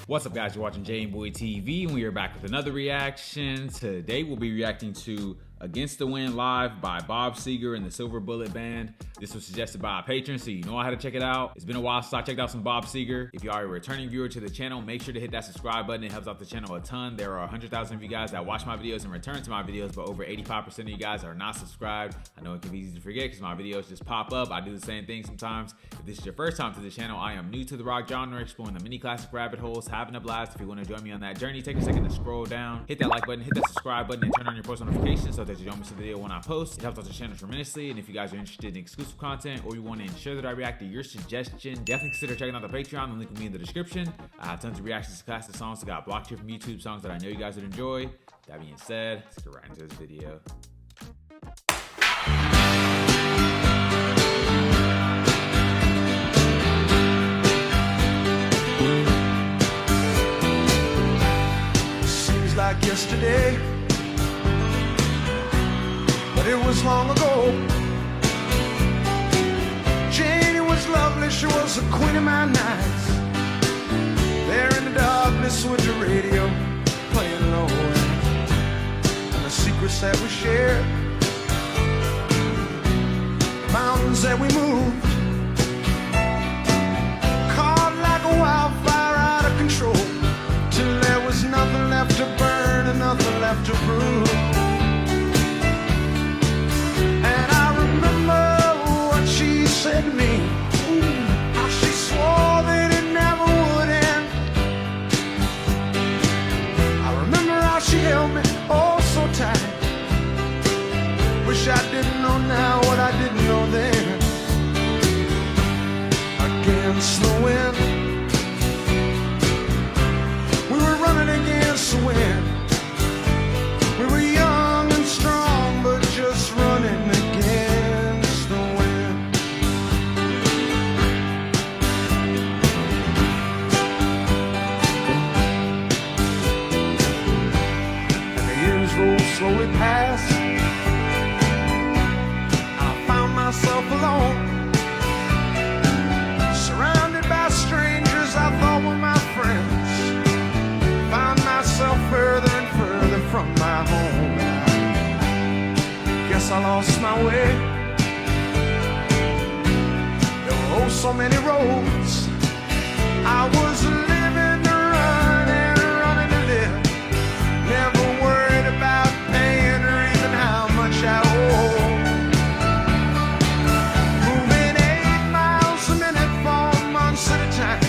What's up, guys? You're watching jmboytv, and we are back with another reaction. Today we'll be reacting to Against the Wind Live by Bob Seger and the Silver Bullet Band. This was suggested by a patron, so you know I had to check it out. It's been a while since I checked out some Bob Seger. If you are a returning viewer to the channel, make sure to hit that subscribe button. It helps out the channel a ton. There are 100,000 of you guys that watch my videos and return to my videos, but over 85% of you guys are not subscribed. I know it can be easy to forget because my videos just pop up. I do the same thing sometimes. If this is your first time to the channel, I am new to the rock genre, exploring the mini classic rabbit holes, having a blast. If you want to join me on that journey, take a second to scroll down, hit that like button, hit that subscribe button, and turn on your post notifications so that you don't miss a video when I post. It helps out the channel tremendously. And if you guys are interested in exclusive content or you want to ensure that I react to your suggestion, definitely consider checking out the Patreon. The link will be in the description. I have tons of reactions to classic songs that got blocked here from YouTube, songs that I know you guys would enjoy. That being said, let's get right into this video. Seems like yesterday, but it was long ago. Janie was lovely, she was the queen of my nights. There in the darkness with the radio playing low, and the secrets that we shared, the mountains that we moved, caught like a wildfire out of control, till there was nothing left to burn and nothing left to prove. And I remember what she said to me, how she swore that it never would end. I remember how she held me oh so tight. Wish I didn't know now what I didn't know then. Against the wind, we were running against the wind. We were young and strong, but just running against the wind. And the years rolled slowly past. I found myself alone, surrounded by strangers I thought were my friends. Found myself further and further from my home. Guess I lost my way. There were oh so many roads. I was living to run and running to live. Never worried about paying or even how much I owe. Moving 8 miles a minute for months at a time,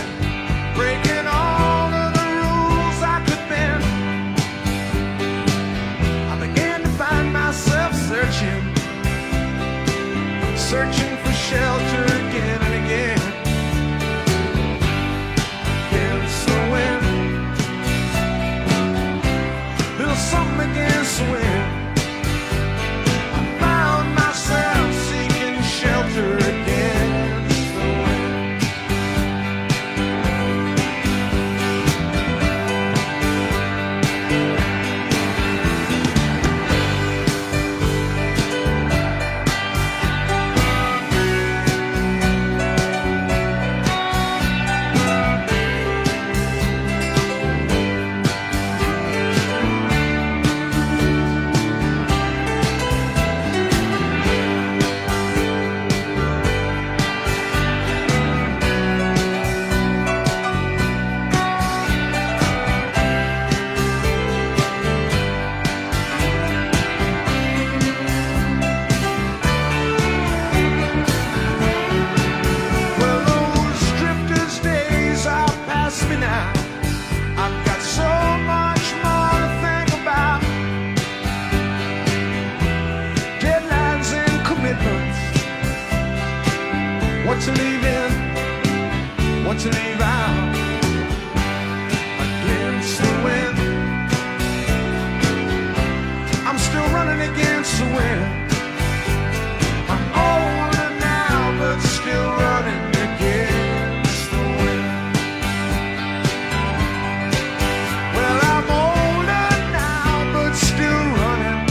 breaking all of the rules I could bend. I began to find myself searching for shelter again and again. Against the wind, little something against the wind. I found myself seeking shelter against the wind. What to leave in, what to leave out. Against the wind, I'm still running against the wind. I'm older now, but still running against the wind. Well, I'm older now, but still running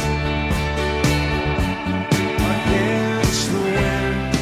against the wind.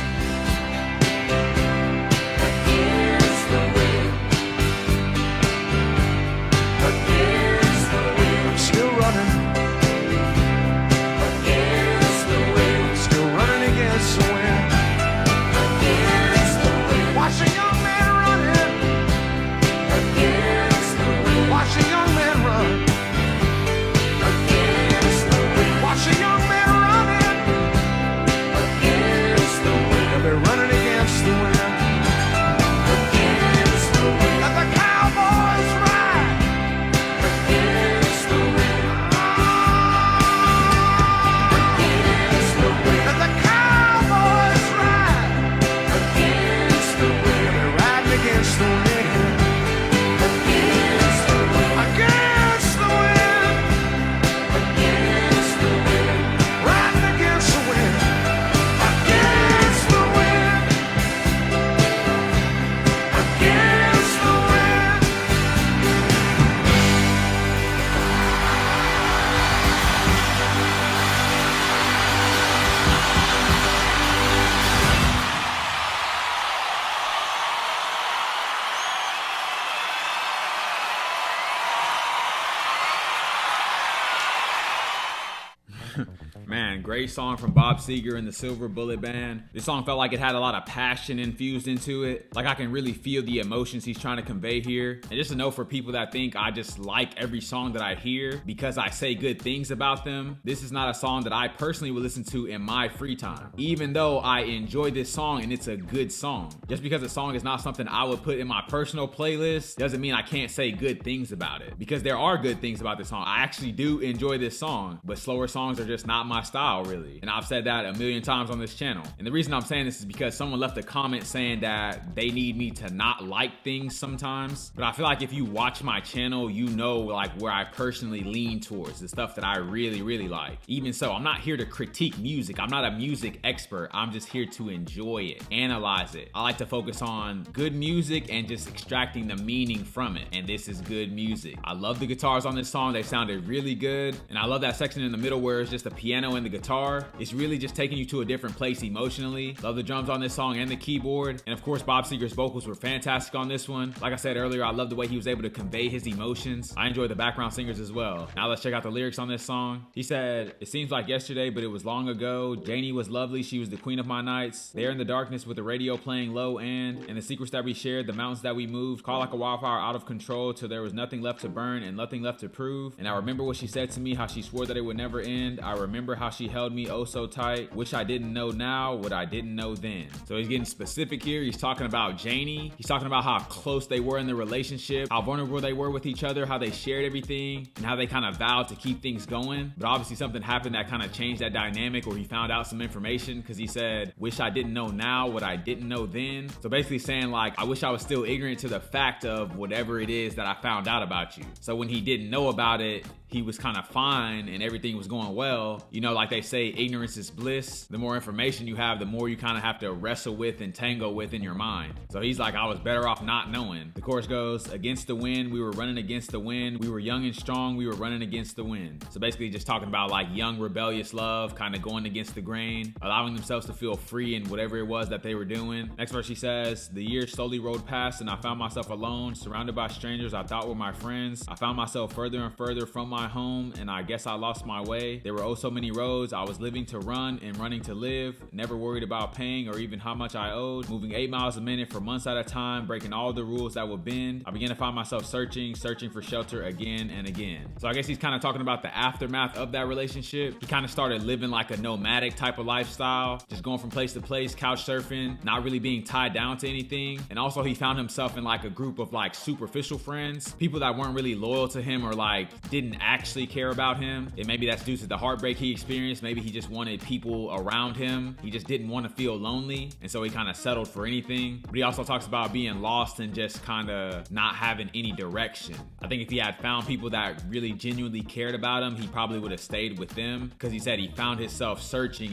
Man, great song from Bob Seger and the Silver Bullet Band. This song felt like it had a lot of passion infused into it. Like I can really feel the emotions he's trying to convey here. And just a note for people that think I just like every song that I hear because I say good things about them, this is not a song that I personally would listen to in my free time. Even though I enjoy this song and it's a good song. Just because a song is not something I would put in my personal playlist doesn't mean I can't say good things about it. Because there are good things about this song. I actually do enjoy this song, but slower songs are just not my style really. And I've said that a million times on this channel. And the reason I'm saying this is because someone left a comment saying that they need me to not like things sometimes. But I feel like if you watch my channel, you know like where I personally lean towards, the stuff that I really, really like. Even so, I'm not here to critique music. I'm not a music expert. I'm just here to enjoy it, analyze it. I like to focus on good music and just extracting the meaning from it. And this is good music. I love the guitars on this song. They sounded really good. And I love that section in the middle where it's just the piano and the guitar. It's really just taking you to a different place emotionally. Love the drums on this song and the keyboard. And of course, Bob Seger's vocals were fantastic on this one. Like I said earlier, I love the way he was able to convey his emotions. I enjoy the background singers as well. Now let's check out the lyrics on this song. He said, "It seems like yesterday, but it was long ago. Janie was lovely. She was the queen of my nights. There in the darkness with the radio playing low end. And the secrets that we shared, the mountains that we moved, caught like a wildfire out of control till there was nothing left to burn and nothing left to prove. And I remember what she said to me, how she swore that it would never end. I remember how she held me oh so tight. Wish I didn't know now what I didn't know then." So he's getting specific here. He's talking about Janie. He's talking about how close they were in the relationship, how vulnerable they were with each other, how they shared everything, and how they kind of vowed to keep things going. But obviously something happened that kind of changed that dynamic, or he found out some information because he said, "Wish I didn't know now what I didn't know then." So basically saying like, I wish I was still ignorant to the fact of whatever it is that I found out about you. So when he didn't know about it, he was kind of fine and everything was going well. You know, like they say, ignorance is bliss. The more information you have, the more you kind of have to wrestle with and tangle with in your mind. So he's like, I was better off not knowing. The chorus goes, "Against the wind, we were running against the wind. We were young and strong, we were running against the wind." So basically just talking about like young rebellious love, kind of going against the grain, allowing themselves to feel free in whatever it was that they were doing. Next verse he says, "The years slowly rolled past and I found myself alone, surrounded by strangers I thought were my friends. I found myself further and further from my home, and I guess I lost my way. There were oh so many roads. I was living to run and running to live, never worried about paying or even how much I owed, moving 8 miles a minute for months at a time, breaking all the rules that would bend. I began to find myself searching for shelter again and again." So I guess he's kind of talking about the aftermath of that relationship. He kind of started living like a nomadic type of lifestyle, just going from place to place, couch surfing, not really being tied down to anything. And also he found himself in like a group of like superficial friends, people that weren't really loyal to him or like didn't actually care about him. And maybe that's due to the heartbreak he experienced. Maybe he just wanted people around him. He just didn't want to feel lonely. And so he kind of settled for anything. But he also talks about being lost and just kind of not having any direction. I think if he had found people that really genuinely cared about him, he probably would have stayed with them, because he said he found himself searching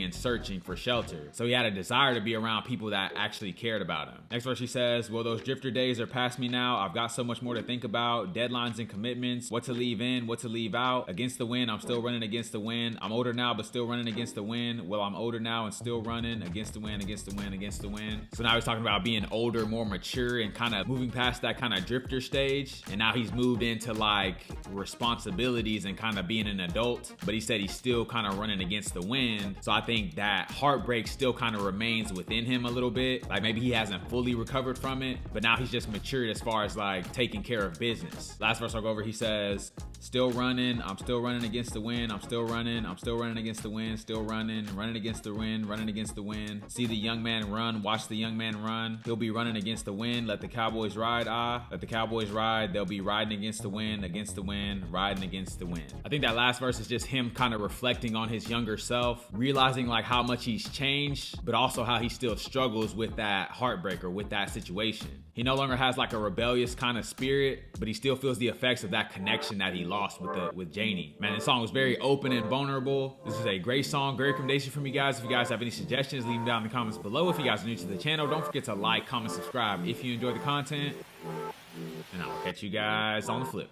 for shelter. So he had a desire to be around people that actually cared about him. Next verse he says, "Well, those drifter days are past me now. I've got so much more to think about. Deadlines and commitments, what to leave in, what to leave out. Against the wind, I'm still running against the wind. I'm older now, but still running against the wind. Well, I'm older now and still running against the wind, against the wind, against the wind." So now he's talking about being older, more mature, and kind of moving past that kind of drifter stage. And now he's moved into like responsibilities and kind of being an adult. But he said he's still kind of running against the wind. So I think that heartbreak still kind of remains within him a little bit. Like maybe he hasn't fully recovered from it, but now he's just matured as far as like taking care of business. Last verse I'll go over, he says, "Still running, I'm still running against the wind. I'm still running against the wind, still running against the wind, running against the wind. See the young man run, watch the young man run. He'll be running against the wind, let the cowboys ride, let the cowboys ride. They'll be riding against the wind, riding against the wind." I think that last verse is just him kind of reflecting on his younger self, realizing like how much he's changed, but also how he still struggles with that heartbreak or with that situation. He no longer has like a rebellious kind of spirit, but he still feels the effects of that connection that he lost with Janie. Man, this song was very open and vulnerable. This is a great song, great recommendation from you guys. If you guys have any suggestions, leave them down in the comments below. If you guys are new to the channel, don't forget to like, comment, subscribe if you enjoy the content. And I'll catch you guys on the flip.